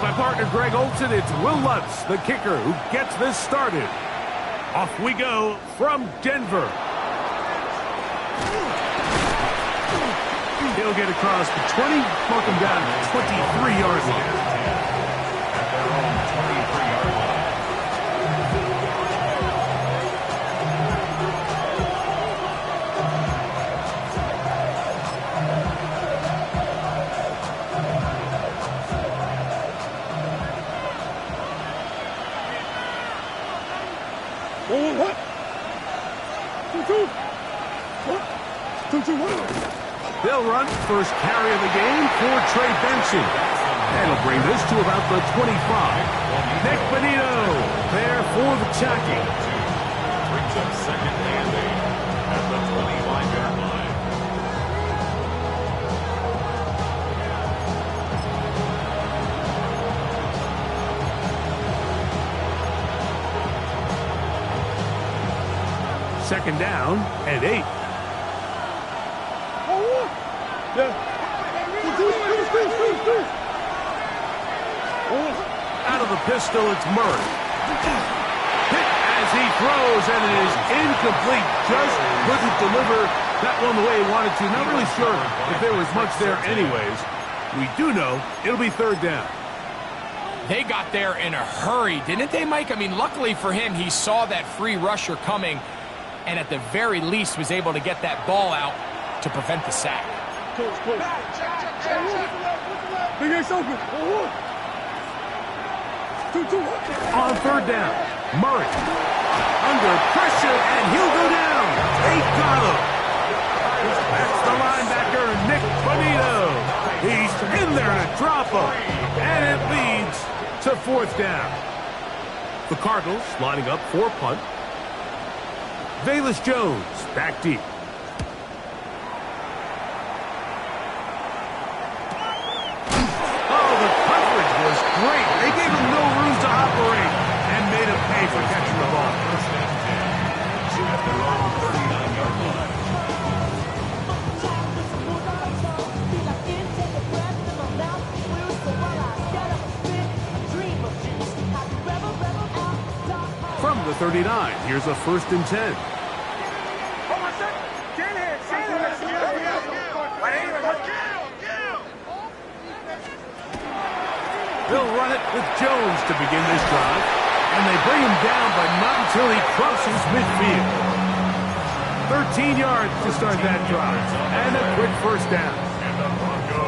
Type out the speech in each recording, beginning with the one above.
my partner Greg Olson, it's Will Lutz, the kicker, who gets this started. Off we go from Denver. He'll get across the 20, mark him down at the 23-yard line. At their own 23-yard line. What? 2-2. What? 2-2. They'll run first carry of the game for Trey Benson. That'll bring this to about the 25. Nick Bonito there for the tackle. Brings up second and 8 at the 25-yard line. Second down and 8. Out of the pistol, it's Murray. Hit as he throws, and it is incomplete. Just couldn't deliver that one the way he wanted to. Not really sure if there was much there anyways. We do know it'll be third down. They got there in a hurry, didn't they, Mike? I mean, luckily for him, he saw that free rusher coming, and at the very least was able to get that ball out to prevent the sack. Big Ace open. On third down, Murray under pressure, and he'll go down. They got him. That's the linebacker, Nick Bonito. He's in there to drop him, and it leads to fourth down. The Cardinals lining up for punt. Velus Jones back deep. Great. They gave him no room to operate and made him pay for catching the ball. First and 10 at their own 39-yard line. From the 39, here's a first and 10. They'll run it with Jones to begin this drive, and they bring him down, but not until he crosses midfield. 13 yards to start that drive, and a quick first down.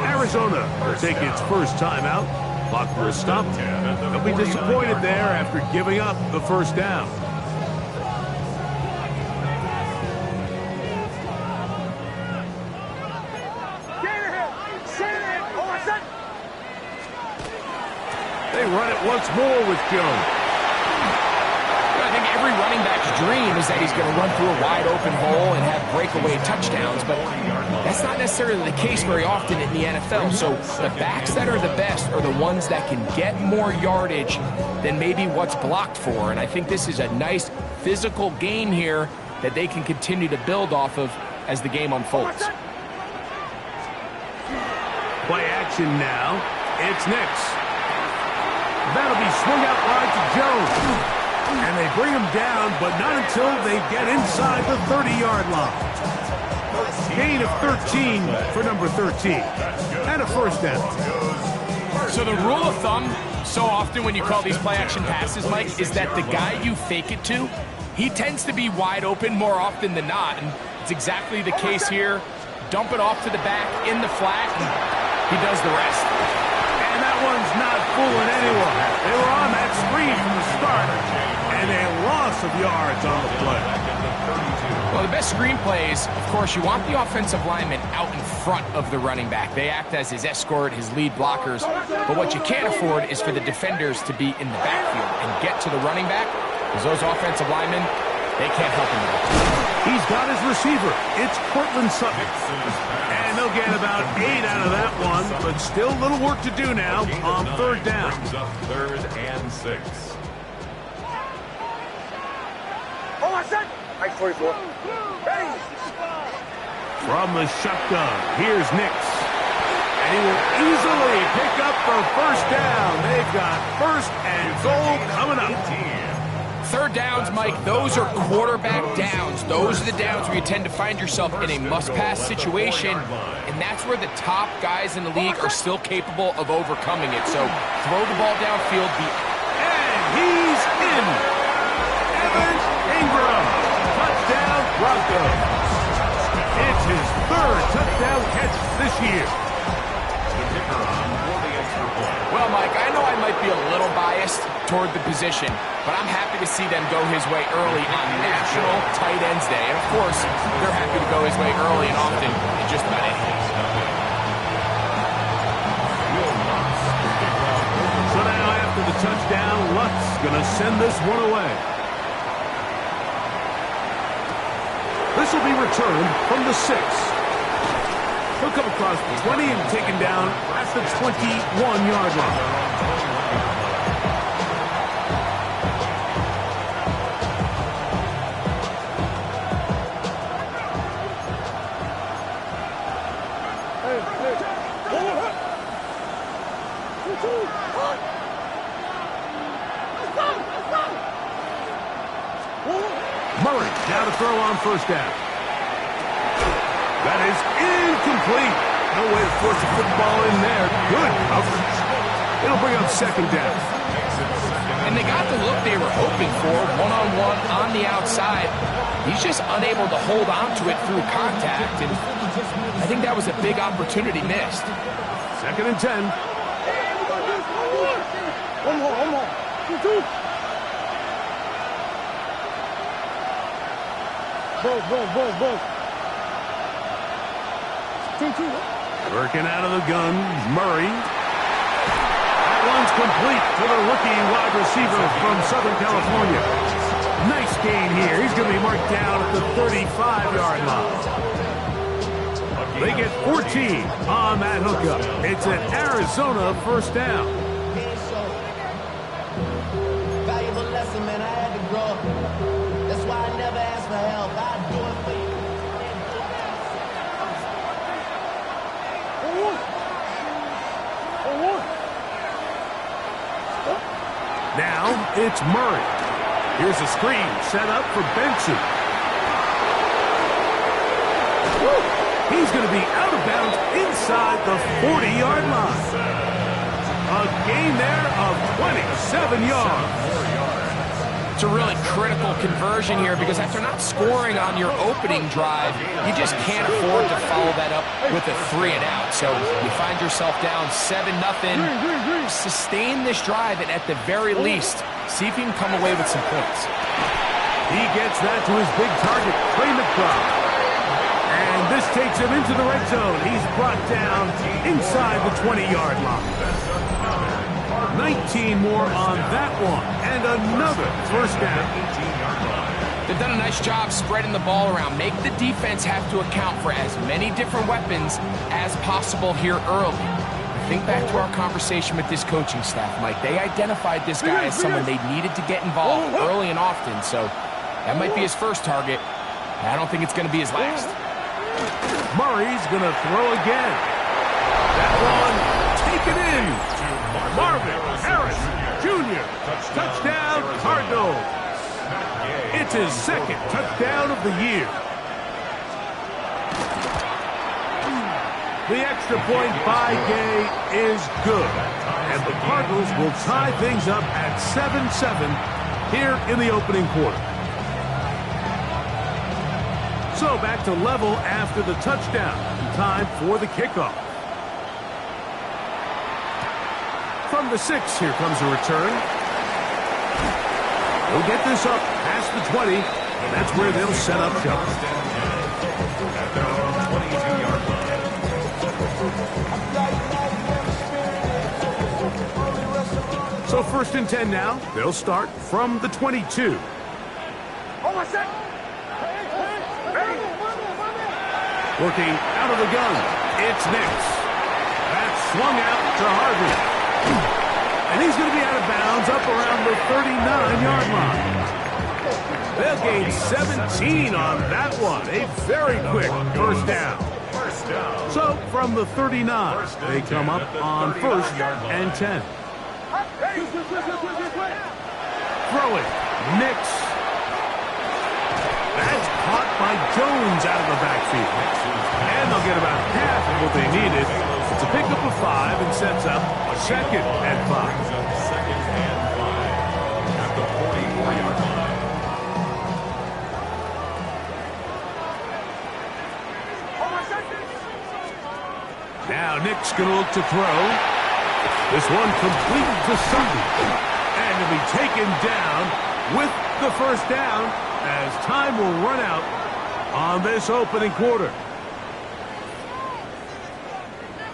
Arizona will take its first time out. Clock will stop. They'll be disappointed there after giving up the first down. They run it once more with Jones. I think every running back's dream is that he's going to run through a wide open hole and have breakaway touchdowns, but that's not necessarily the case very often in the NFL. So the backs that are the best are the ones that can get more yardage than maybe what's blocked for. And I think this is a nice physical game here that they can continue to build off of as the game unfolds. Play action now. It's Nix. That'll be swung out wide to Jones. And they bring him down, but not until they get inside the 30-yard line. Gain of 13 for number 13. And a first down. So the rule of thumb, so often when you call these play-action passes, Mike, is that the guy you fake it to, he tends to be wide open more often than not. And it's exactly the case here. Dump it off to the back in the flat, and he does the rest. And that one's not fooling anyone. They were on that screen from the start, and a loss of yards on the play. Well, the best screen plays, of course, you want the offensive lineman out in front of the running back. They act as his escort, his lead blockers. But what you can't afford is for the defenders to be in the backfield and get to the running back, because those offensive linemen, they can't help him at all. He's got his receiver. It's Cortland Sutton. And they'll get about 8 out of that one, but still a little work to do now on third down. Brings up third and 6. Oh, I said. Nice 44. Ready. From the shotgun, here's Nix. And They will easily pick up the first down. They've got first and goal coming up. Third downs, Mike, those are quarterback downs. Those are the downs where you tend to find yourself in a must-pass situation, and that's where the top guys in the league are still capable of overcoming it. So throw the ball downfield. And he's in. Evan Ingram. Touchdown, Broncos. It's his third touchdown catch this year. Well, Mike, I know I might be a little biased toward the position, but I'm happy to see them go his way early on National Tight Ends Day. And, of course, they're happy to go his way early and often in just about anything. So now after the touchdown, Luck's going to send this one away. This will be returned from the 6. He'll come across the 20 and taken down at the 21-yard line. Murray now to throw on first down. That is incomplete. No way to force a football in there. Good coverage. It'll bring up second down. And they got the look they were hoping for, one-on-one on the outside. He's just unable to hold on to it through contact, and I think that was a big opportunity missed. Second and 10. One more. 2. Both. 2. Working out of the gun, Murray. That one's complete to the rookie wide receiver from Southern California. Nice gain here. He's going to be marked down at the 35-yard line. They get 14 on that hookup. It's an Arizona first down. Valuable lesson, man. I had to grow up. That's why I never ask for help. I do it for you. Now it's Murray. Here's a screen set up for Benson. He's going to be out of bounds inside the 40-yard line. A gain there of 27 yards. It's a really critical conversion here because after not scoring on your opening drive, you just can't afford to follow that up with a 3 and out. So you find yourself down 7-0. Sustain this drive and at the very least, see if you can come away with some points. He gets that to his big target, Trey McBride. And this takes him into the red zone. He's brought down inside the 20-yard line. 19 more on that one, and another first down. They've done a nice job spreading the ball around. Make the defense have to account for as many different weapons as possible here early. Think back to our conversation with this coaching staff, Mike. They identified this guy as someone they needed to get involved early and often, so that might be his first target. I don't think it's going to be his last. Murray's going to throw again. That one taken in. Marvin Harris Jr. Touchdown, Cardinals. It's his second touchdown of the year. The extra point by Gay is good. And the Cardinals will tie things up at 7-7 here in the opening quarter. So back to level after the touchdown. Time for the kickoff. From the 6, here comes a return. They'll get this up past the 20, and that's where they'll set up shop. So first and 10 now. They'll start from the 22. Working out of the gun, it's Nix. That's swung out to Harvey. And he's going to be out of bounds up around the 39-yard line. They'll gain 17 on that one. A very quick first down. down. So from the 39, they come up on 1st and 10. Throwing, Nix. That's caught by Jones out of the backfield. And they'll get about half of what they needed. It's a pickup of 5 and sets up a 2nd and 5. Second and 5 at the 44-yard line. Now Nick's going to look to throw. This one complete to Sunday. And to be taken down with the 1st down as time will run out on this opening quarter.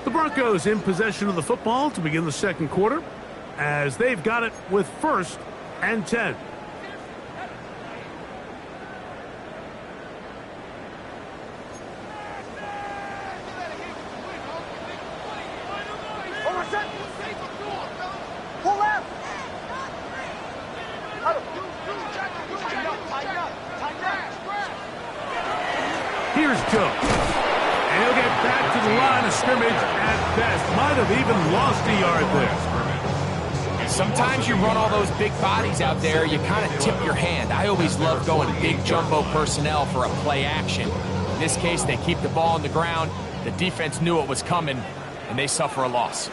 The Broncos in possession of the football to begin the 2nd quarter as they've got it with 1st and 10. Here's Joe. And he'll get back to the line of scrimmage at best. Might have even lost a yard there. Sometimes you run all those big bodies out there, you kind of tip your hand. I always love going big jumbo personnel for a play action. In this case, they keep the ball on the ground. The defense knew it was coming, and they suffer a loss.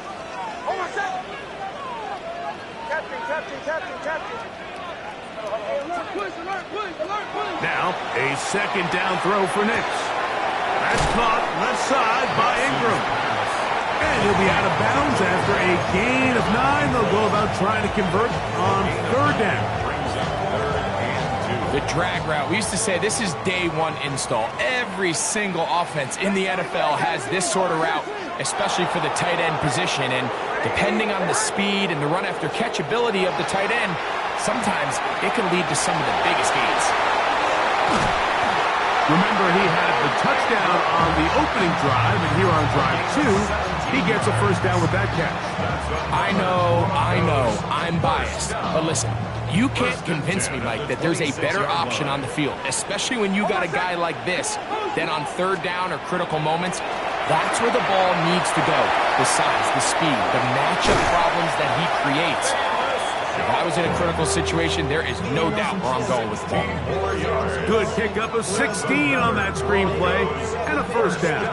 Now, a 2nd down throw for Nix. That's caught left side by Ingram. And he'll be out of bounds after a gain of 9. They'll go about trying to convert on 3rd down. The drag route. We used to say this is day 1 install. Every single offense in the NFL has this sort of route, especially for the tight end position. And depending on the speed and the run after catch ability of the tight end, sometimes it can lead to some of the biggest gains. Remember, he had the touchdown on the opening drive, and here on drive 2, he gets a 1st down with that catch. I know, I'm biased. But listen, you can't convince me, Mike, that there's a better option on the field, especially when you got a guy like this, than on 3rd down or critical moments. That's where the ball needs to go. The size, the speed, the matchup problems that he creates. If I was in a critical situation, there is no doubt where I'm going with the ball. Good pickup of 16 on that screenplay, and a 1st down.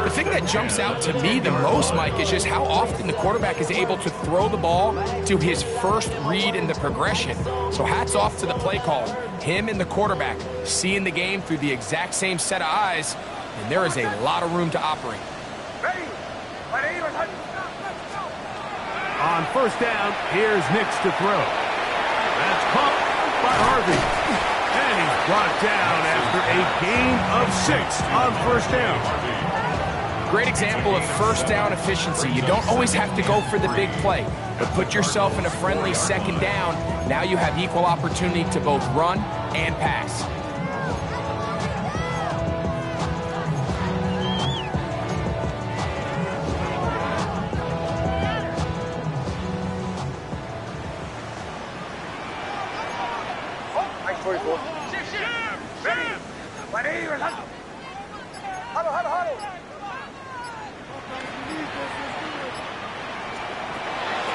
The thing that jumps out to me the most, Mike, is just how often the quarterback is able to throw the ball to his first read in the progression. So hats off to the play caller. Him and the quarterback seeing the game through the exact same set of eyes, and there is a lot of room to operate. On 1st down, here's Nix to throw. That's caught by Harvey. And he's brought down after a gain of 6 on 1st down. Great example of 1st down efficiency. You don't always have to go for the big play, but put yourself in a friendly 2nd down. Now you have equal opportunity to both run and pass.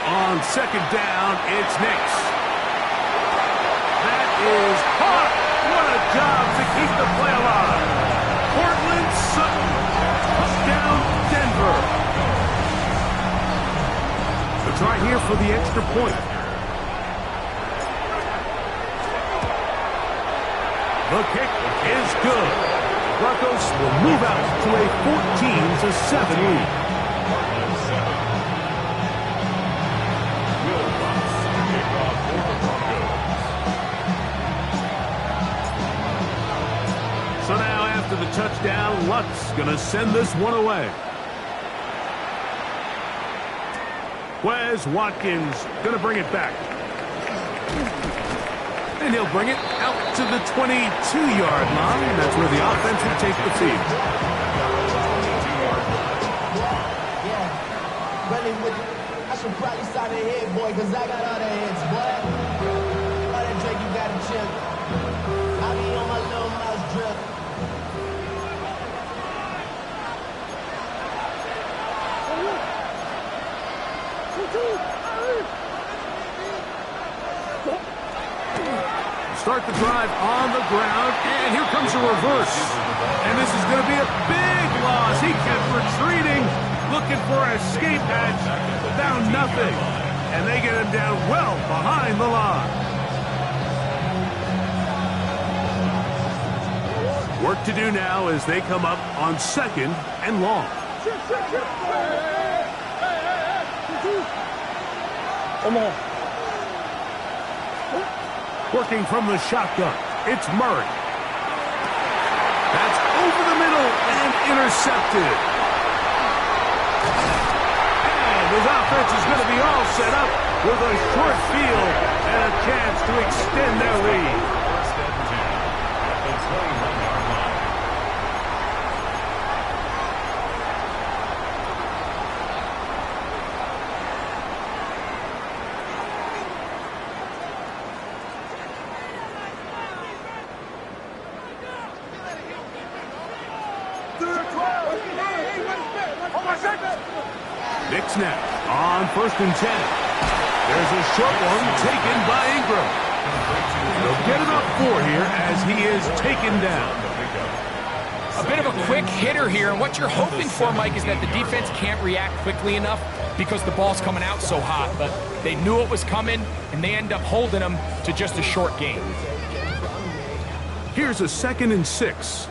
On 2nd down, it's Nix. That is caught. What a job to keep the play alive. Cortland Sutton. Touchdown, Denver. They'll try here for the extra point. The kick is good. Broncos will move out to a 14-7 lead. So now after the touchdown, Lutz going to send this one away. Wes Watkins going to bring it back. And he'll bring it out to the 22-yard line. That's where the offense will take the field. Yeah, running with it. I should probably start a head, boy, because I got other heads, boy. All that drink, you got to chill. I be on my little mouse drip. Start the drive on the ground, and here comes a reverse. And this is going to be a big loss. He kept retreating, looking for an escape hatch, found nothing. And they get him down well behind the line. Work to do now as they come up on 2nd and long. Come on. Working from the shotgun, it's Murray. That's over the middle and intercepted. And his offense is going to be all set up with a short field and a chance to extend their lead. First and 10 at the 21-yard line. Nick snap on 1st and 10. There's a short one taken by Ingram. They'll get it up 4 here as he is taken down. A bit of a quick hitter here, and what you're hoping for, Mike, is that the defense can't react quickly enough because the ball's coming out so hot. But they knew it was coming, and they end up holding them to just a short game. Here's a 2nd and 6.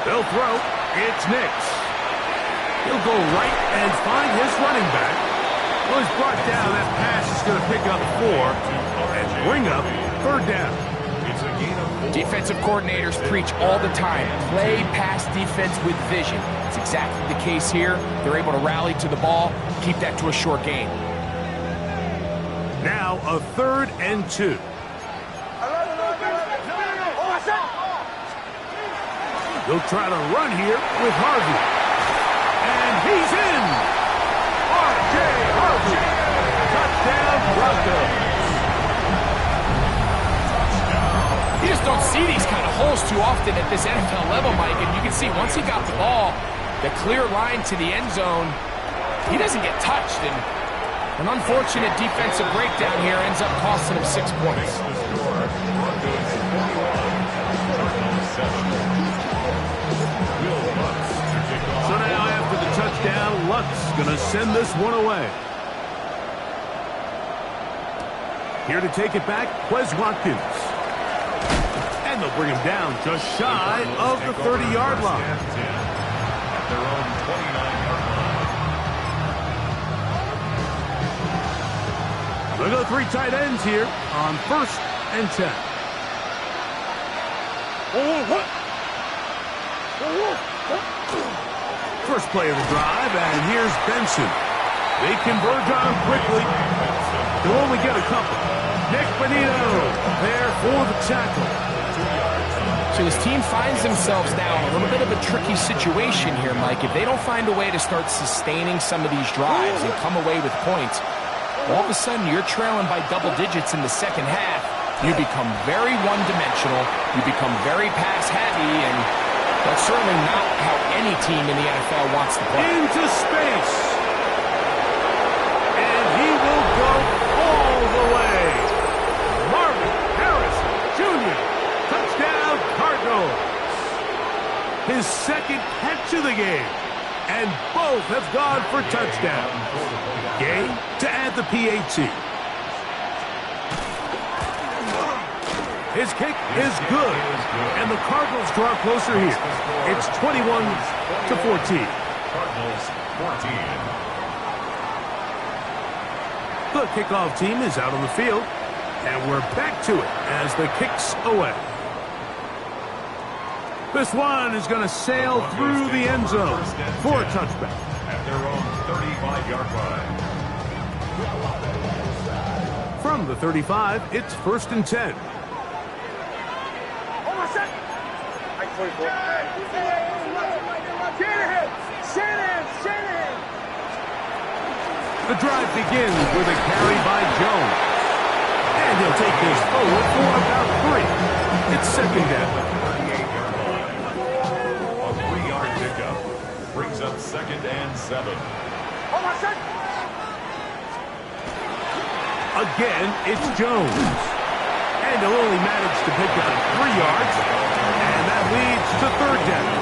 They'll throw. It's Nix. He'll go right and find his running back. Well, he's brought down. That pass is going to pick up 4 and bring up 3rd down. It's a gain of 4. Defensive coordinators preach all the time, play pass defense with vision. It's exactly the case here. They're able to rally to the ball, keep that to a short game. Now a 3rd and 2. He'll try to run here with Harvey. And he's in! R.J. Harvey. Touchdown, Broncos. You just don't see these kind of holes too often at this NFL level, Mike. And you can see once he got the ball, the clear line to the end zone, he doesn't get touched. And an unfortunate defensive breakdown here ends up costing him 6 points. So now after the touchdown, Luck's going to send this one away. Here to take it back, Quez Watkins. And they'll bring him down just shy of the 30-yard line. At their own 29-yard line. Look at the 3 tight ends here on 1st and 10. First play of the drive, and here's Benson. They converge on him quickly. They'll only get a couple. Nick Bonito there for the tackle. So this team finds themselves now in a little bit of a tricky situation here, Mike. If they don't find a way to start sustaining some of these drives and come away with points, all of a sudden you're trailing by double digits in the second half. You become very one-dimensional. You become very pass-heavy, and that's certainly not how any team in the NFL wants to play. Into space. And he will go all the way. Marvin Harrison Jr. Touchdown, Cardinals. His 2nd catch of the game. And both have gone for touchdowns. Gay to add the PAT. His kick is good, and the Cardinals draw closer here. It's 21-14. Cardinals 14. The kickoff team is out on the field, and we're back to it as the kick's away. This one is going to sail through the end zone for a touchback. At their own 35-yard line. From the 35, it's 1st and 10. The drive begins with a carry by Jones. And he'll take this forward for about 3. It's 2nd down. 38-yard line. A 3-yard pickup brings up up 2nd and 7. Again, it's Jones. And he'll only manage to pick up 3 yards. And that leads to 3rd down.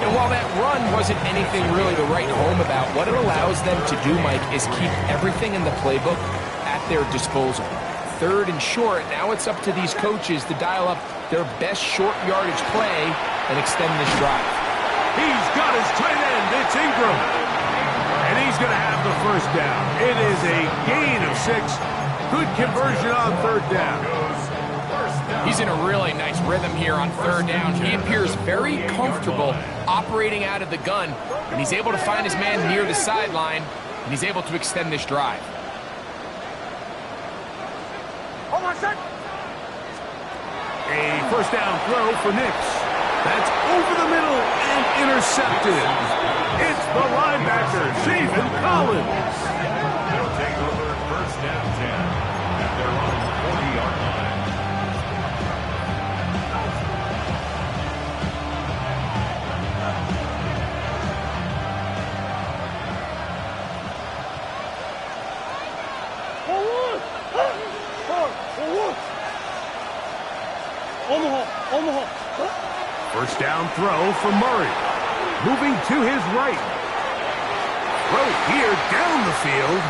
And while that run wasn't anything really to write home about, what it allows them to do, Mike, is keep everything in the playbook at their disposal. 3rd and short, now it's up to these coaches to dial up their best short yardage play and extend this drive. He's got his tight end. It's Ingram. And he's going to have the 1st down. It is a gain of 6. Good conversion on 3rd down. He's in a really nice rhythm here on 3rd down. He appears very comfortable operating out of the gun, and he's able to find his man near the sideline, and he's able to extend this drive. A 1st down throw for Nix. That's over the middle and intercepted. It's the linebacker, Zaven Collins. They'll take over 1st down 10 at their own 40-yard line. Omaha. 1st down throw for Murray. Moving to his right. Throw here down the field.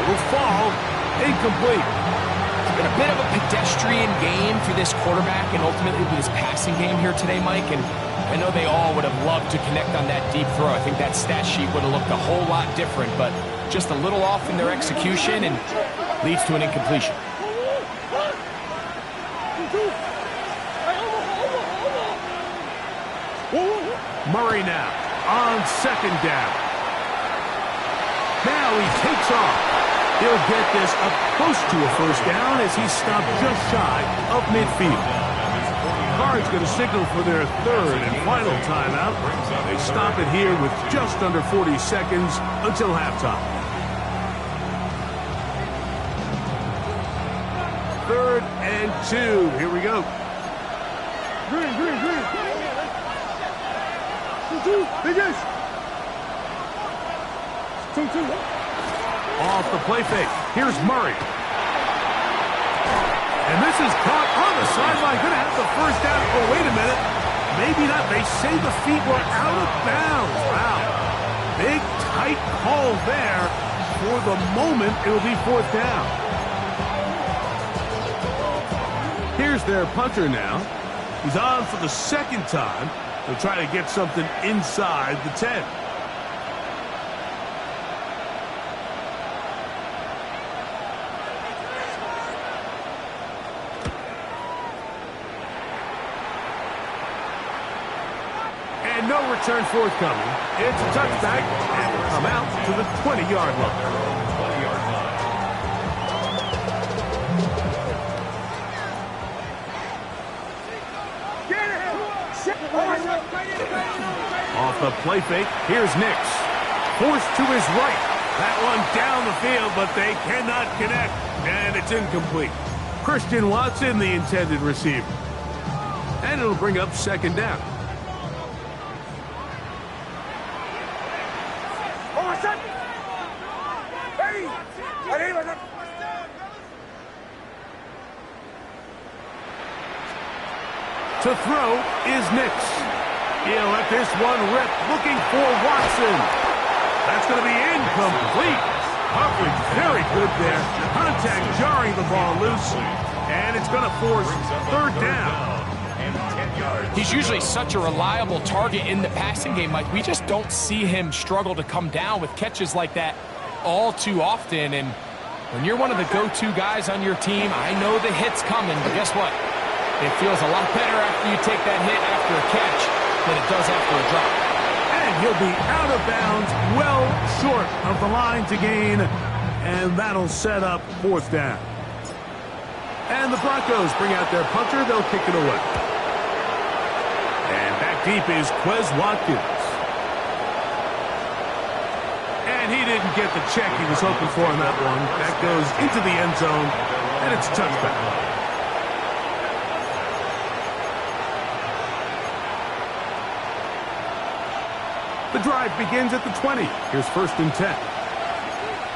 It'll fall. Incomplete. It's been a bit of a pedestrian game for this quarterback and ultimately with his passing game here today, Mike. And I know they all would have loved to connect on that deep throw. I think that stat sheet would have looked a whole lot different, but just a little off in their execution and leads to an incompletion. Murray now on 2nd down. Now he takes off. He'll get this up close to a 1st down as he stopped just shy of midfield. Cards going to signal for their 3rd and final timeout. They stop it here with just under 40 seconds until halftime. 3rd and 2. Here we go. Green. 2-2. 2-2. Off the play fake. Here's Murray. And this is caught on the sideline. Going to have the 1st down. Oh, wait a minute. Maybe not. They say the feet were out of bounds. Wow. Big, tight call there. For the moment, it'll be 4th down. Here's their punter now. He's on for the 2nd time. They'll try to get something inside the 10. And no return forthcoming. It's a touchback, and will come out to the 20-yard line. Off the play fake, here's Nix. Forced to his right. That one down the field, but they cannot connect. And it's incomplete. Christian Watson, the intended receiver. And it'll bring up 2nd down. To throw is Nix. He'll let this one rip, looking for Watson. That's going to be incomplete. Coverage very good there. Contact jarring the ball loose, and it's going to force 3rd down. He's usually such a reliable target in the passing game, Mike. We just don't see him struggle to come down with catches like that all too often. And when you're one of the go-to guys on your team, I know the hit's coming, but guess what? It feels a lot better after you take that hit after a catch than it does after a drop. And he'll be out of bounds, well short of the line to gain, and that'll set up 4th down. And the Broncos bring out their punter. They'll kick it away. And back deep is Quez Watkins. And he didn't get the check he was hoping for on that one. That goes into the end zone, and it's a touchback. The drive begins at the 20. Here's 1st and 10.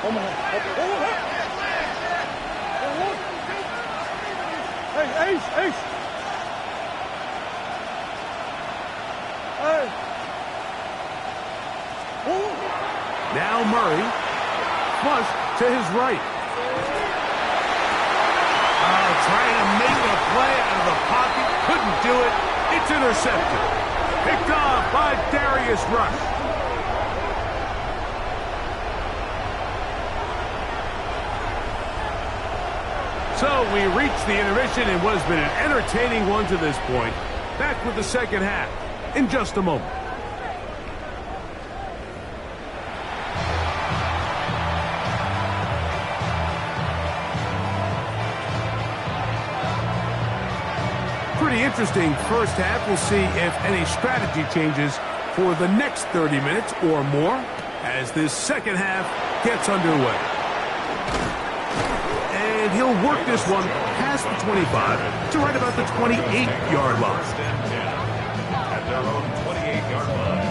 Omaha. Hey, Ace, Ace. Hey. Now Murray. Flush to his right. Trying to make a play out of the pocket. Couldn't do it. It's intercepted. Picked off by Darius Rush. So we reached the intermission in what has been an entertaining one to this point. Back with the second half in just a moment. Pretty interesting first half. We'll see if any strategy changes for the next 30 minutes or more as this second half gets underway. And he'll work this one past the 25 to right about the 28-yard line. At their own 28-yard line.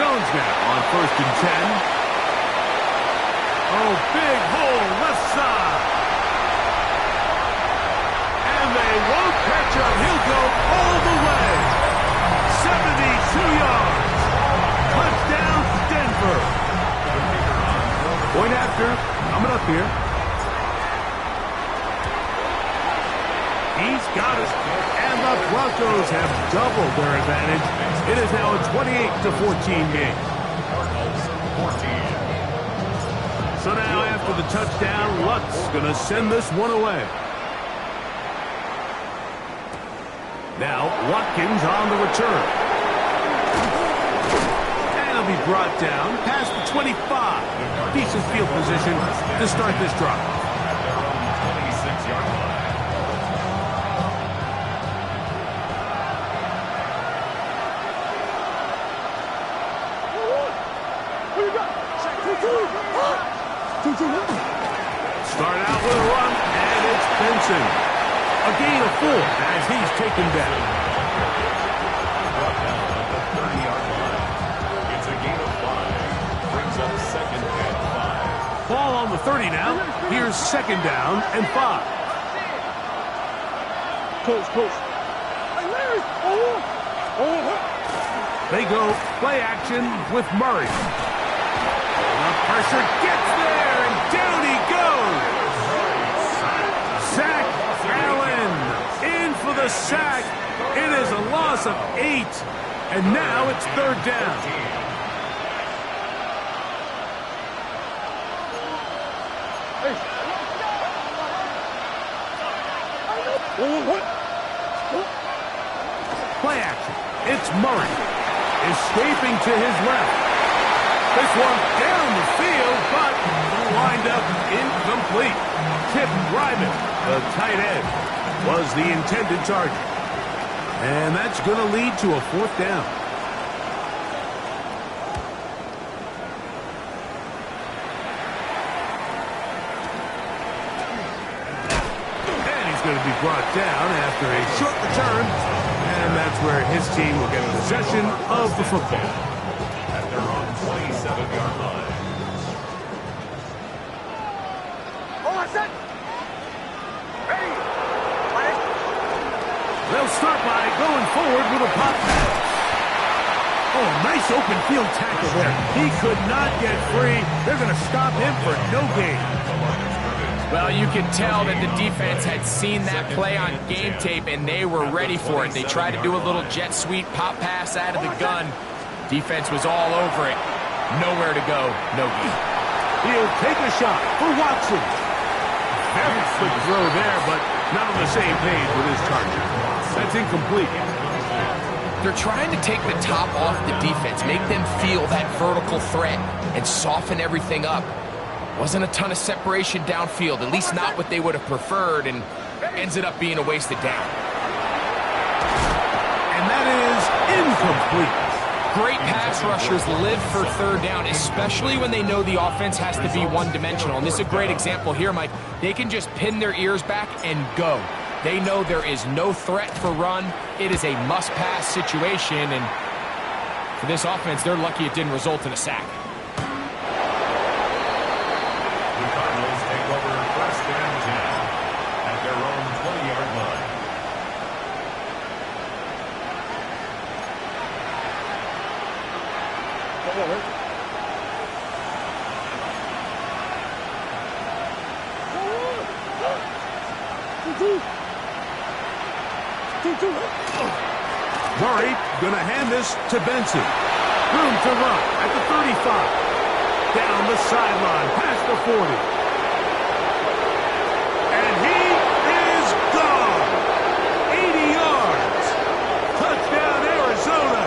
Jones now on 1st and 10. Oh, big hole left side. And they won't catch him. He'll go all the way. 72 yards. Touchdown, Denver. Point after. Coming up here. He's got it. And the Broncos have doubled their advantage. It is now a 28-14 game. Cardinals 14. So now after the touchdown, Lutz going to send this one away. Now Watkins on the return. And he'll be brought down past the 25. Decent field position to start this drive. At their own 26-yard line. What you got? 2-2. Start out with a run, and it's Benson. A gain of 4 as he's taken down. Brought down at the 30-yard line. It's a gain of 5. Brings up 2nd and 5. Ball on the 30 now. Here's 2nd down and 5. Close. Hey, Larry. They go play action with Murray. The pressure gets there, and down he goes. Zach Allen in for the sack. It is a loss of 8, and now it's 3rd down. Play action. It's Murray. Escaping to his left. This one down the field, but lined up incomplete. Tip Ryman, the tight end, was the intended target. And that's going to lead to a 4th down. And he's going to be brought down after a short return. And that's where his team will get possession of the football. At their own 27-yard line. They'll start by going forward with a pop pass. Oh, nice open field tackle there. He could not get free. They're going to stop him for no gain. Well, you can tell that the defense had seen that play on game tape, and they were ready for it. They tried to do a little jet sweep pop pass out of the gun. Defense was all over it. Nowhere to go, no gain. He'll take a shot for Watson. Very quick throw there, but not on the same page with his target. That's incomplete. They're trying to take the top off the defense, make them feel that vertical threat, and soften everything up. Wasn't a ton of separation downfield, at least not what they would have preferred, and ends it up being a wasted down. incomplete. Great pass rushers live for third down, especially when they know the offense has to be one-dimensional. And this is a great example here, Mike. They can just pin their ears back and go. They know there is no threat for run. It is a must-pass situation, and for this offense, they're lucky it didn't result in a sack. The Cardinals take over first and 10 at their own 20-yard line. Murray gonna hand this to Benson. Room to run at the 35. Down the sideline, past the 40. And he is gone. 80 yards. Touchdown, Arizona.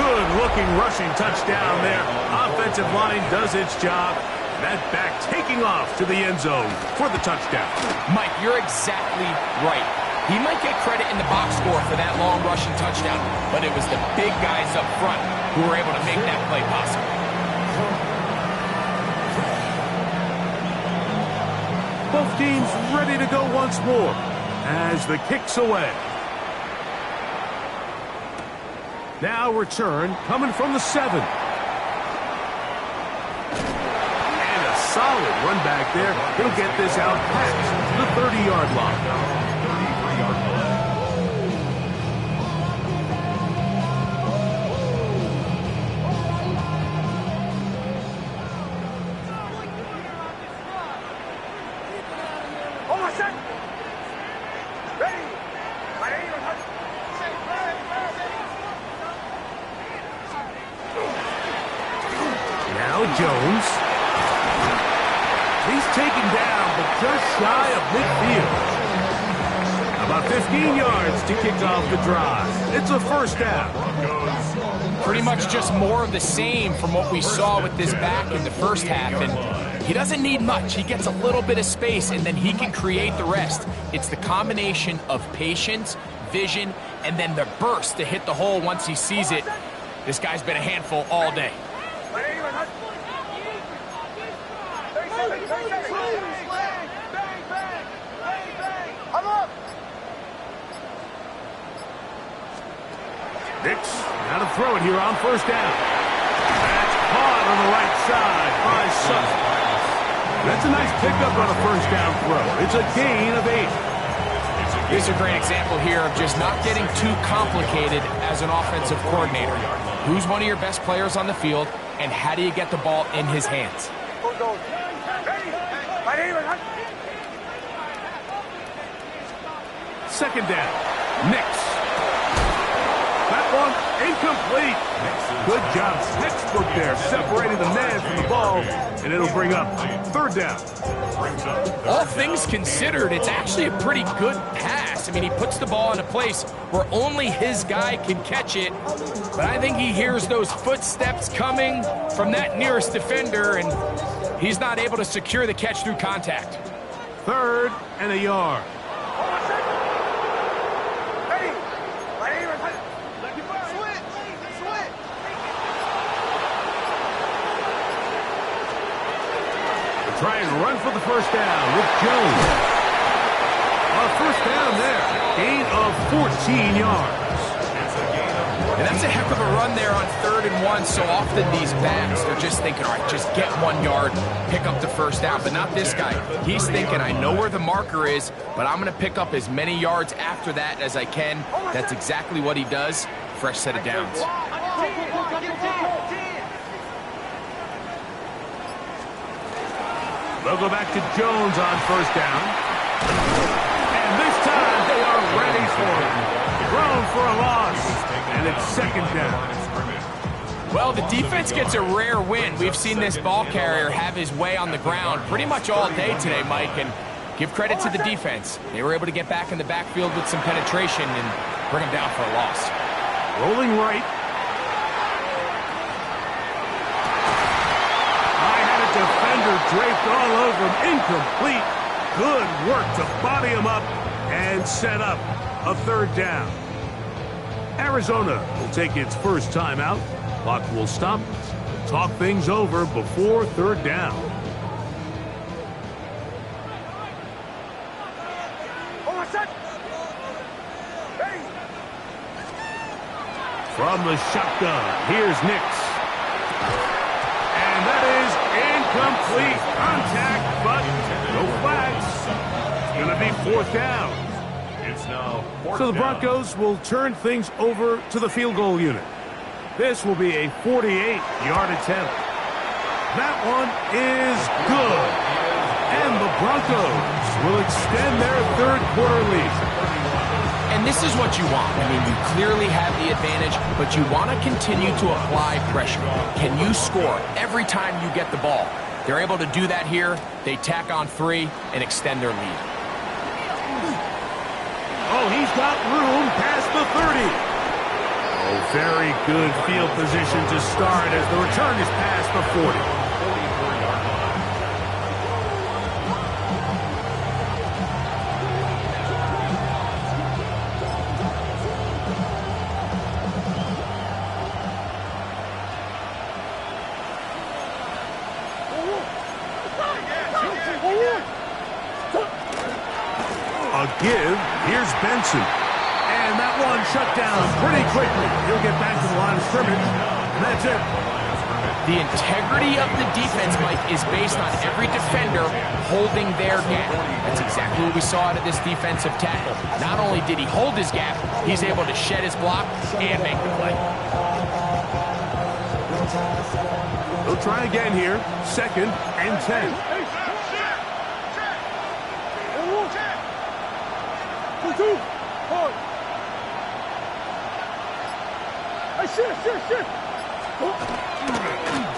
Good-looking rushing touchdown there. Offensive line does its job. That back taking off to the end zone for the touchdown. Mike, you're exactly right. He might get credit in the box score for that long rushing touchdown, but it was the big guys up front who were able to make that play possible. Both teams ready to go once more as the kick's away. Now return coming from the 7. Solid run back there. He'll get this out past the 30-yard line. 33-yard line. Almost set. Ready. Now Jones. He's taken down, but just shy of midfield. About 15 yards to kick off the drive. It's a first down. Pretty much just more of the same from what we saw with this back in the first half. And he doesn't need much. He gets a little bit of space, and then he can create the rest. It's the combination of patience, vision, and then the burst to hit the hole once he sees it. This guy's been a handful all day. Nix, now to throw it here on first down. That's caught on the right side by Sutton. That's a nice pickup on a first down throw. It's a gain of 8. This is a great example here of just not getting too complicated as an offensive coordinator. Who's one of your best players on the field, and how do you get the ball in his hands? Second down. Nix. That one incomplete. Good job. Textbook there, separating the man from the ball, and it'll bring up third down. All things considered, it's actually a pretty good pass. I mean, he puts the ball in a place where only his guy can catch it, but I think he hears those footsteps coming from that nearest defender, and he's not able to secure the catch through contact. Third and a yard. Try and run for the first down with Jones. First down there. Gain of 14 yards. And that's a heck of a run there on 3rd and 1. So often these backs, they're just thinking, all right, just get 1 yard, pick up the first down. But not this guy. He's thinking, I know where the marker is, but I'm going to pick up as many yards after that as I can. That's exactly what he does. Fresh set of downs. They'll go back to Jones on first down. And this time they are ready for it. Thrown for a loss. And it's second down. Well, the defense gets a rare win. We've seen this ball carrier have his way on the ground pretty much all day today, Mike. And give credit to the defense. They were able to get back in the backfield with some penetration and bring him down for a loss. Rolling right. Defender draped all over him. Incomplete. Good work to body him up. and set up a third down. Arizona will take its first timeout. Clock will stop. Talk things over before third down. From the shotgun, here's Nix. And that is incomplete. Contact, but no flags. It's going to be fourth down. It's now fourth So the down. Broncos will turn things over to the field goal unit. This will be a 48-yard attempt. That one is good. And the Broncos will extend their third quarter lead. And this is what you want. I mean, you clearly have the advantage, but you want to continue to apply pressure. Can you score every time you get the ball? They're able to do that here. They tack on 3 and extend their lead. Oh, he's got room past the 30. Oh, very good field position to start as the return is past the 40. 44-yard line. A give. Here's Benson. And that one shut down pretty quickly. He'll get back to the line of scrimmage. And that's it. The integrity of the defense, Mike, is based on every defender holding their gap. That's exactly what we saw out of this defensive tackle. Not only did he hold his gap, he's able to shed his block and make the play. They'll try again here. 2nd and 10.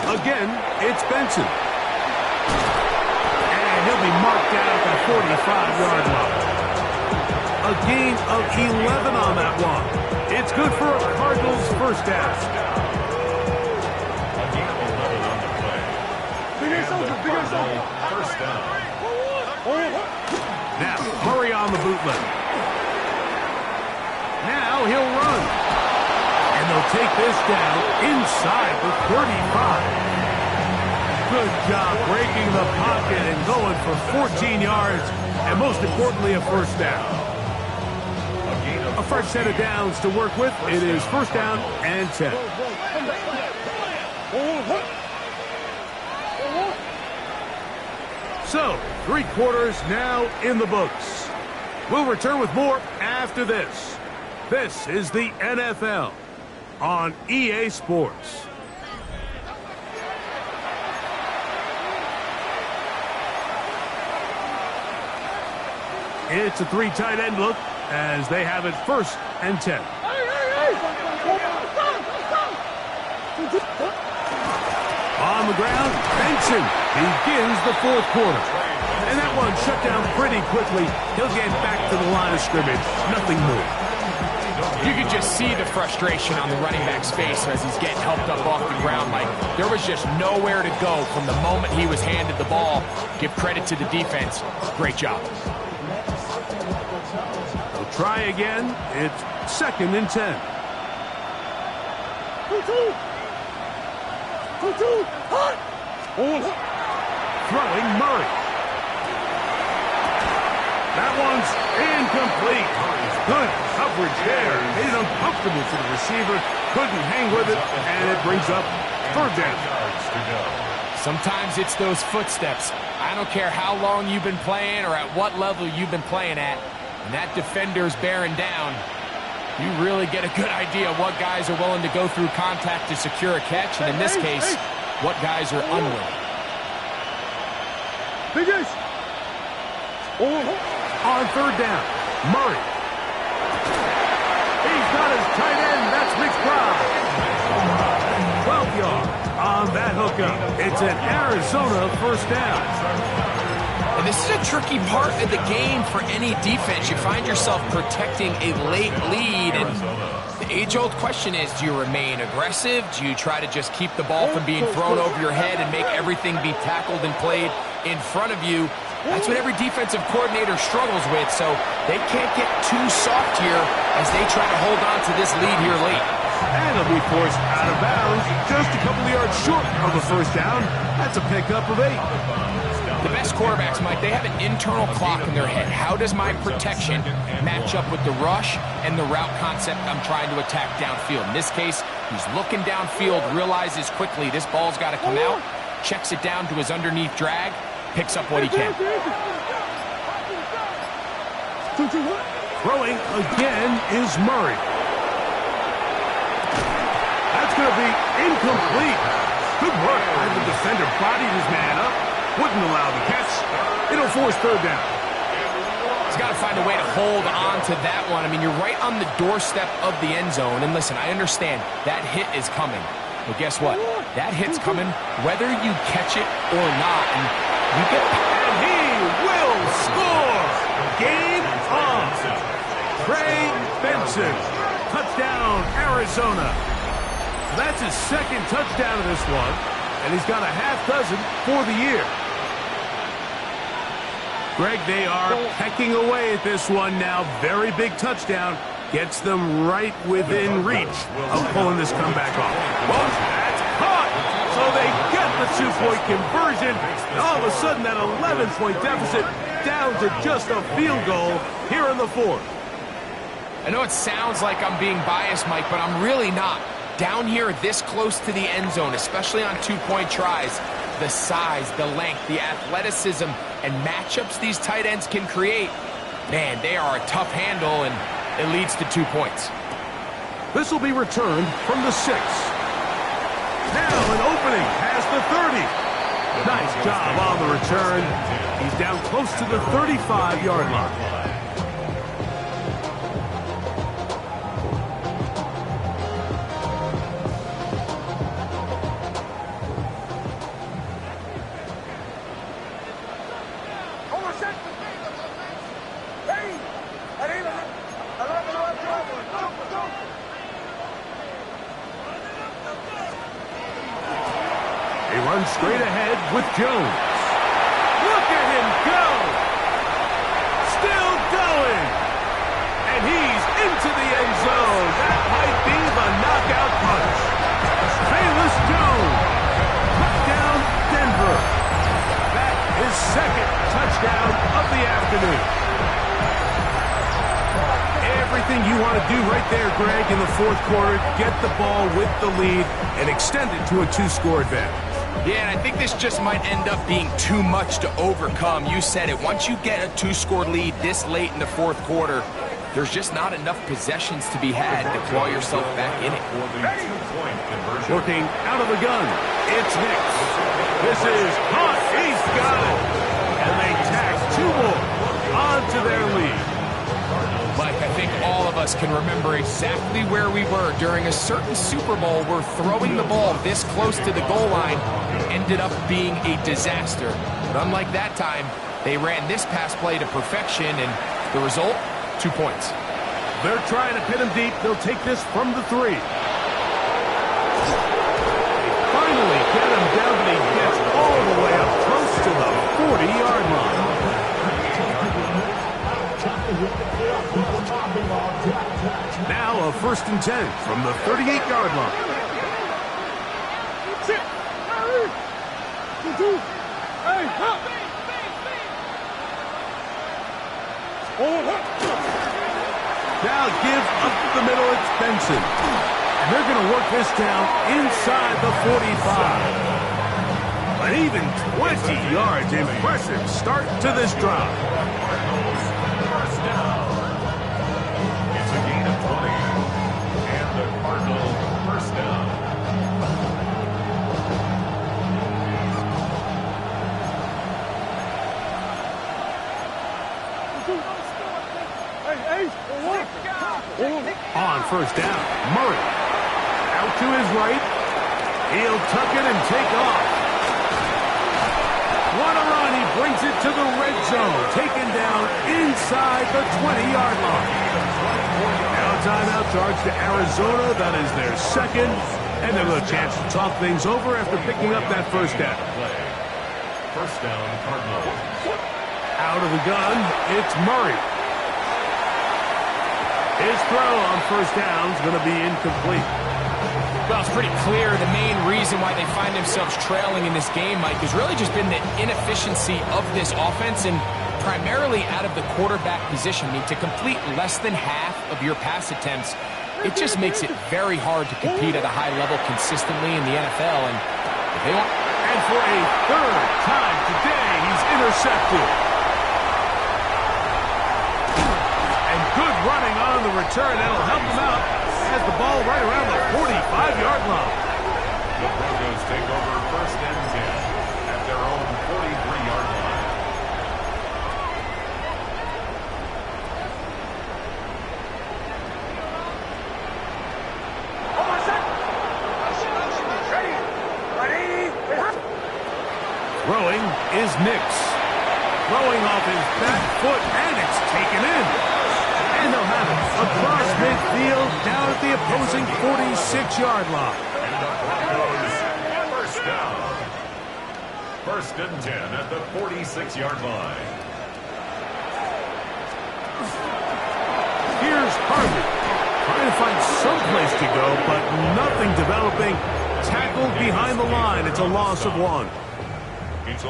Again, it's Benson. And he'll be marked down at the 45-yard line. A gain of 11 on that one. It's good for a Cardinals first down. A gain of 11 on the play. First down. Now, hurry on the bootleg. Now he'll run. And they'll take this down inside the 35. Good job breaking the pocket and going for 14 yards. And most importantly, a first down. A fresh set of downs to work with. It is first down and 10. So, 3 quarters now in the books. We'll return with more after this. This is the NFL on EA Sports. It's a 3 tight end look as they have it first and 10. On the ground, Benson begins the 4th quarter. And that one shut down pretty quickly. He'll get back to the line of scrimmage. Nothing more. You could just see the frustration on the running back's face as he's getting helped up off the ground. Like, there was just nowhere to go from the moment he was handed the ball. Give credit to the defense. Great job. We'll try again. It's 2nd and 10. Throwing Murray. That one's incomplete. Good coverage there. Made it uncomfortable for the receiver. Couldn't hang with it, and it brings up 3rd down. Sometimes it's those footsteps. I don't care how long you've been playing or at what level you've been playing at. And that defender's bearing down. You really get a good idea of what guys are willing to go through contact to secure a catch, and in this case, what guys are unwilling. On 3rd down, Murray. He's got his tight end. That's Rich Brown. 12 yards on that hookup. It's an Arizona first down. And this is a tricky part of the game for any defense. You find yourself protecting a late lead, and the age-old question is, do you remain aggressive? Do you try to just keep the ball from being thrown over your head and make everything be tackled and played in front of you? That's what every defensive coordinator struggles with, so they can't get too soft here as they try to hold on to this lead here late. And he'll be forced out of bounds, just a couple of yards short of a first down. That's a pickup of 8. The best quarterbacks, Mike, they have an internal clock in their head. How does my protection match up with the rush and the route concept I'm trying to attack downfield? In this case, he's looking downfield, realizes quickly this ball's got to come out, checks it down to his underneath drag, picks up what he can. Throwing again is Murray. That's going to be incomplete. Good work by the defender. Bodied his man up. Wouldn't allow the catch. It'll force third down. He's got to find a way to hold on to that one. I mean, you're right on the doorstep of the end zone. And listen, I understand that hit is coming. But guess what? That hit's coming whether you catch it or not. And you get... And he will score! Game on! Trey Benson. Touchdown, Arizona. That's his second touchdown of this one. And he's got a half dozen for the year. Greg, they are pecking away at this one now. Very big touchdown. Gets them right within reach of pulling this comeback off. Well, that's caught. So they get the 2-point conversion. And all of a sudden, that 11-point deficit down to just a field goal here in the fourth. I know it sounds like I'm being biased, Mike, but I'm really not. Down here this close to the end zone, especially on 2-point tries, the size, the length, the athleticism, and matchups these tight ends can create, man, they are a tough handle, and it leads to 2 points. This will be returned from the 6. Now an opening past the 30. Nice job on the return. He's down close to the 35-yard line. Straight ahead with Jones. Look at him go! Still going! And he's into the end zone. That might be the knockout punch. Bayless Jones. Touchdown, Denver. That is second touchdown of the afternoon. Everything you want to do right there, Greg, in the fourth quarter, get the ball with the lead and extend it to a 2-score advantage. Yeah, and I think this just might end up being too much to overcome. You said it. Once you get a 2-score lead this late in the fourth quarter, there's just not enough possessions to be had to claw yourself back in it. Working out of the gun. It's Nix. This is hot. He's got it. And they tack 2 more onto their lead. Mike, I think all of us can remember exactly where we were during a certain Super Bowl where throwing the ball this close to the goal line ended up being a disaster. But unlike that time, they ran this pass play to perfection, and the result, 2 points. They're trying to pin him deep. They'll take this from the 3. They finally get him down, but he gets all the way up close to the 40-yard line. Now a 1st and 10 from the 38-yard line. Now give up the middle, it's Benson. And they're going to work this down inside the 45. But even 20 yards, impressive start to this drive. It's a gain of 20. And the Cardinals first down. On 1st down, Murray. Out to his right. He'll tuck it and take off. What a run. He brings it to the red zone. Taken down inside the 20-yard line. Now a timeout charge to Arizona. That is their second. And they'll have a chance to talk things over after picking up that 1st down. First down, Cardinals. Out of the gun, it's Murray. His throw on first down is going to be incomplete. Well, it's pretty clear the main reason why they find themselves trailing in this game, Mike, has really just been the inefficiency of this offense and primarily out of the quarterback position. I mean, to complete less than half of your pass attempts, it just makes it very hard to compete at a high level consistently in the NFL. And if they want... And for a third time today, he's intercepted. And good running on the return. That'll help him out. Has the ball right around the 45-yard line. The Broncos take over first and 10 at their own 43-yard line. Throwing is Nix. Throwing off his back foot, and it's taken in. And they'll have it across midfield down at the opposing 46-yard line. And the Broncos first down. First and 10 at the 46-yard line. Here's Harvey. Trying to find some place to go, but nothing developing. Tackled behind the line. It's a loss of 1.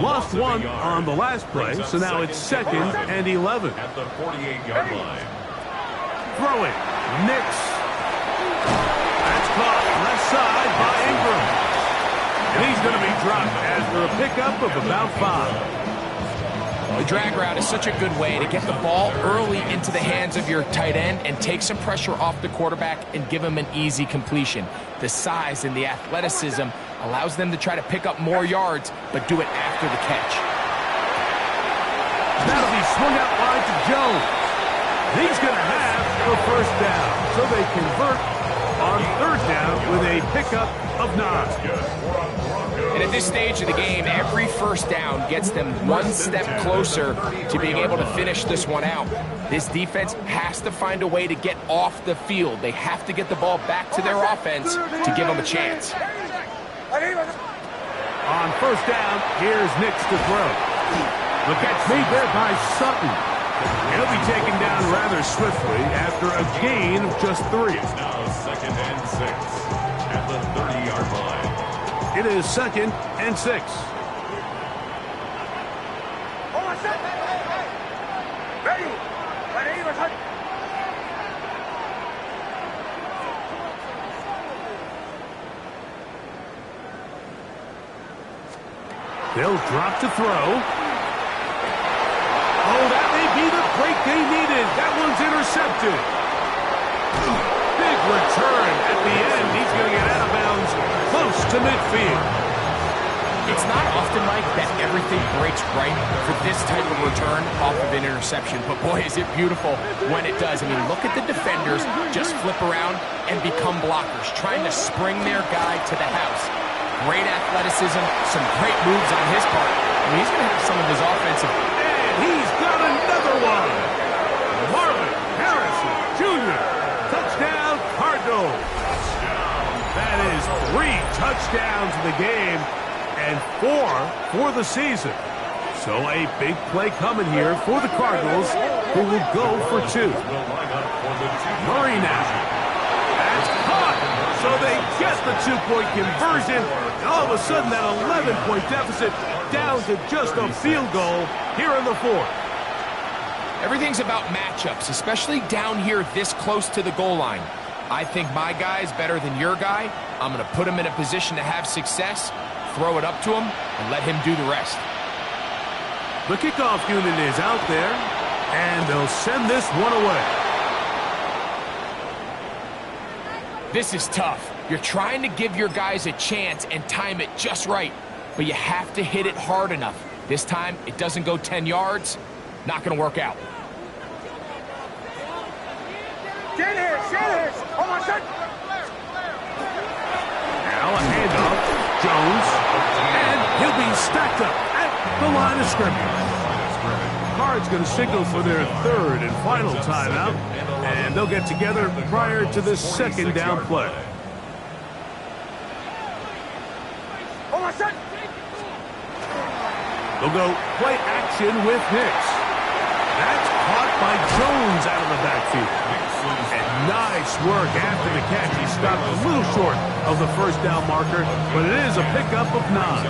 Lost 1 on the last play, so now it's 2nd and 11. At the 48-yard line. Throwing, Nix. That's caught left side by Ingram. And he's going to be dropped after a pickup of about 5. The drag route is such a good way to get the ball early into the hands of your tight end and take some pressure off the quarterback and give him an easy completion. The size and the athleticism allows them to try to pick up more yards, but do it after the catch. That'll be swung out wide to Jones. He's going to have a first down, so they convert on third down with a pickup of 9. And at this stage of the game, every first down gets them one step closer to being able to finish this one out. This defense has to find a way to get off the field. They have to get the ball back to their offense to give them a chance. On first down, here's Nix to throw. The catch made there by Sutton. He'll be taken down rather swiftly after a gain of just 3. It's now 2nd and 6 at the 30-yard line. It is 2nd and 6. They'll drop to throw. Oh, that may be the break they needed. That one's intercepted. Big return at the end. He's going to get out of bounds close to midfield. It's not often, Mike, that everything breaks right for this type of return off of an interception. But, boy, is it beautiful when it does. I mean, look at the defenders just flip around and become blockers, trying to spring their guy to the house. Great athleticism, some great moves on his part. I mean, he's going to have some of his offensive... And he's got another one. Marvin Harrison Jr. Touchdown, Cardinals. That is 3 touchdowns in the game and 4 for the season. So a big play coming here for the Cardinals, who will go for 2. Murray now. That's caught. So they get the 2-point conversion. And all of a sudden, that 11-point deficit down to just a field goal here in the 4th. Everything's about matchups, especially down here this close to the goal line. I think my guy is better than your guy. I'm going to put him in a position to have success, throw it up to him, and let him do the rest. The kickoff unit is out there, and they'll send this one away. This is tough. You're trying to give your guys a chance and time it just right, but you have to hit it hard enough. This time, it doesn't go 10 yards. Not going to work out. Get here, hold on, son. Now a handoff, Jones, and he'll be stacked up at the line of scrimmage. Card's going to signal for their 3rd and final timeout, and they'll get together prior to this 2nd down play. Hold on, son. They'll go play action with Nix. That's caught by Jones out of the backfield. And nice work after the catch. He stopped a little short of the first down marker, but it is a pickup of 9.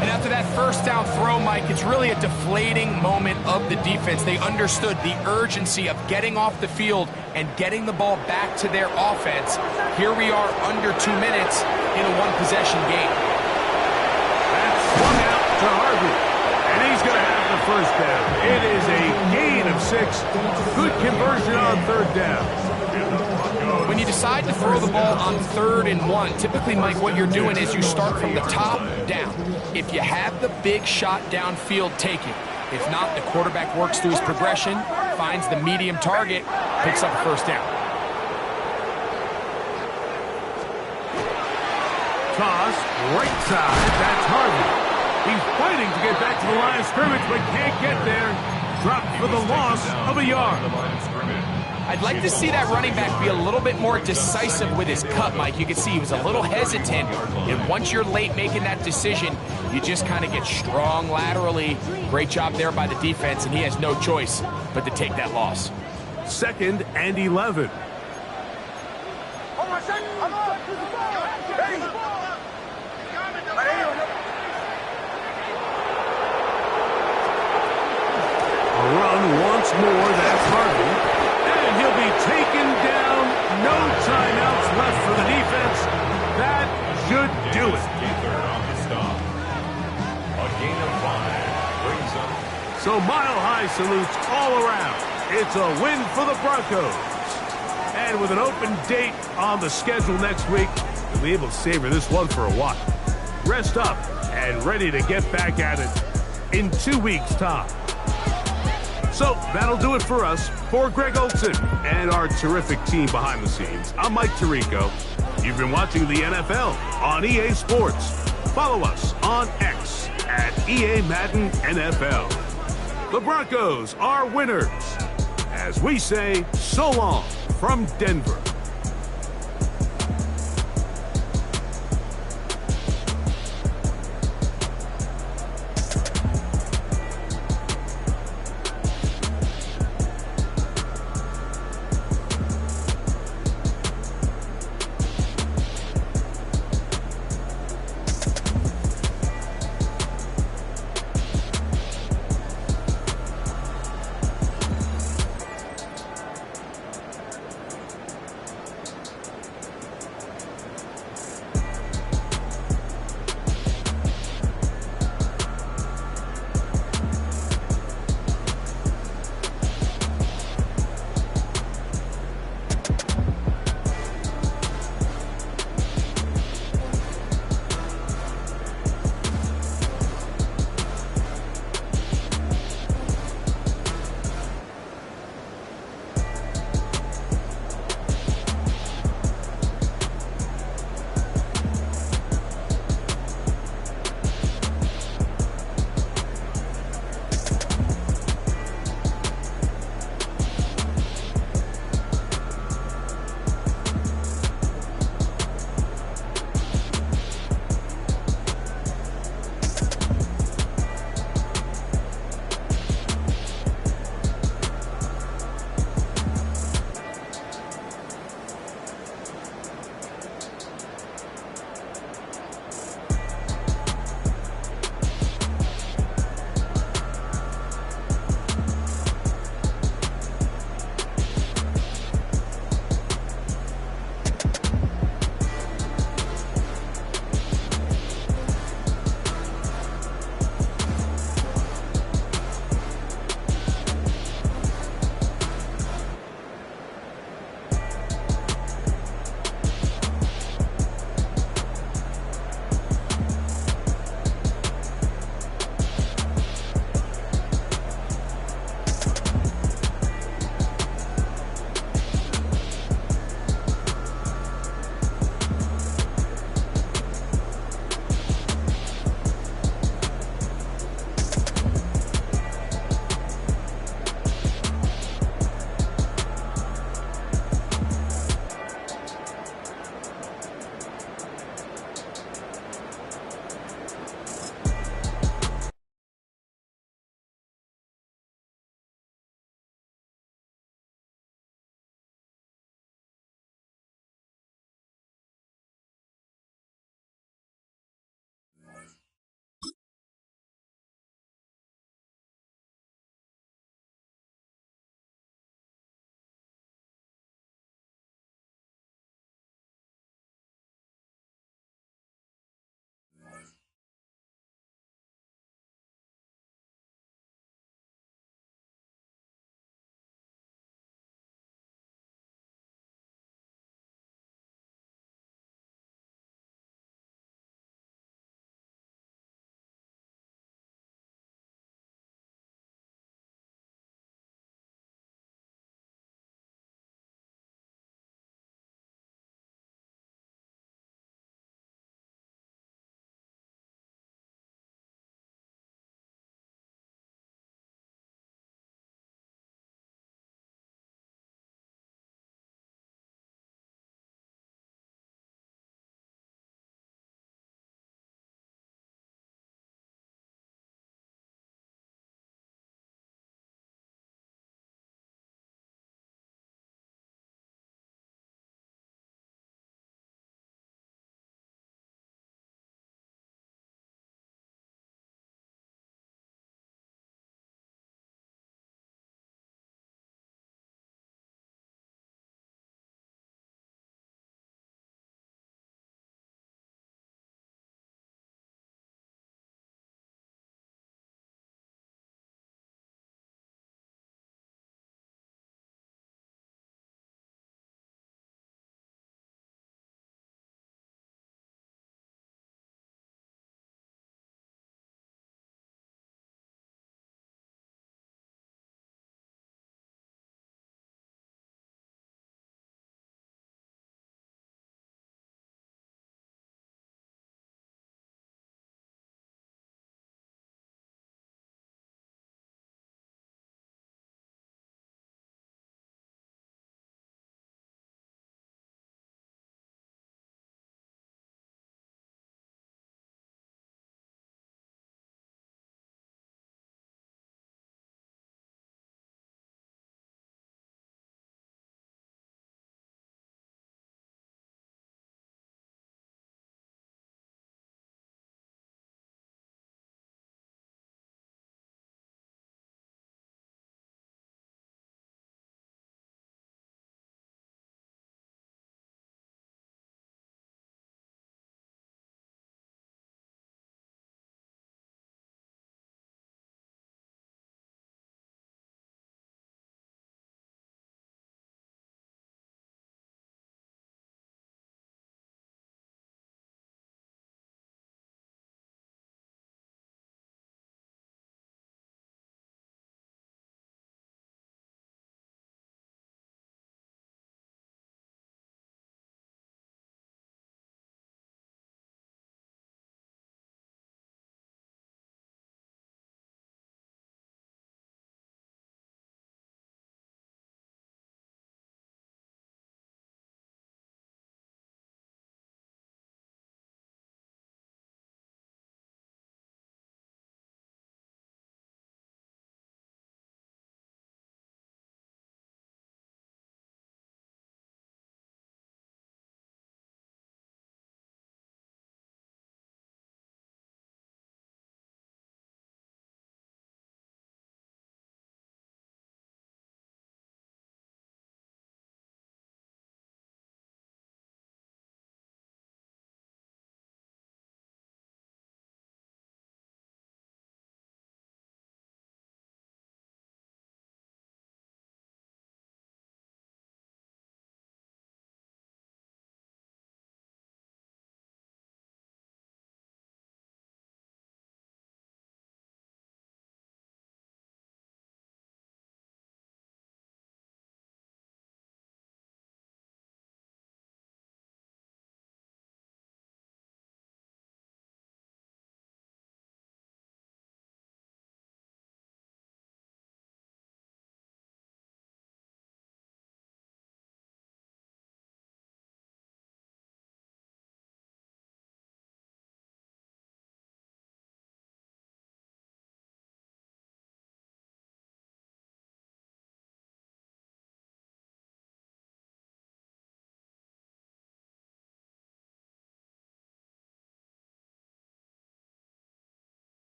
And after that first down throw, Mike, it's really a deflating moment of the defense. They understood the urgency of getting off the field and getting the ball back to their offense. Here we are under 2 minutes in a one-possession game. That's swung out to Harvey. And he's going to have the first down. It is a gain of 6. Good conversion on third down. When you decide to throw the ball on 3rd and 1, typically, Mike, what you're doing is you start from the top down. If you have the big shot downfield, take it. If not, the quarterback works through his progression, finds the medium target, picks up a first down. Toss, right side, that's Harvey. He's fighting to get back to the line of scrimmage, but can't get there. Dropped for the loss of a yard. I'd like to see that running back be a little bit more decisive with his cut, Mike. You can see he was a little hesitant, and once you're late making that decision, you just kind of get strong laterally. Great job there by the defense, and he has no choice but to take that loss. 2nd and 11. A run once more, that's Harvey. And he'll be taken down. No timeouts left for the defense. That should do it. On the stop. A gain of 5 brings up. So Mile High salutes all around. It's a win for the Broncos. And with an open date on the schedule next week, we'll be able to savor this one for a while. Rest up and ready to get back at it in 2 weeks' time. So that'll do it for us. For Greg Olsen and our terrific team behind the scenes, I'm Mike Tirico. You've been watching the NFL on EA Sports. Follow us on X at EA Madden NFL. The Broncos are winners. As we say, so long from Denver.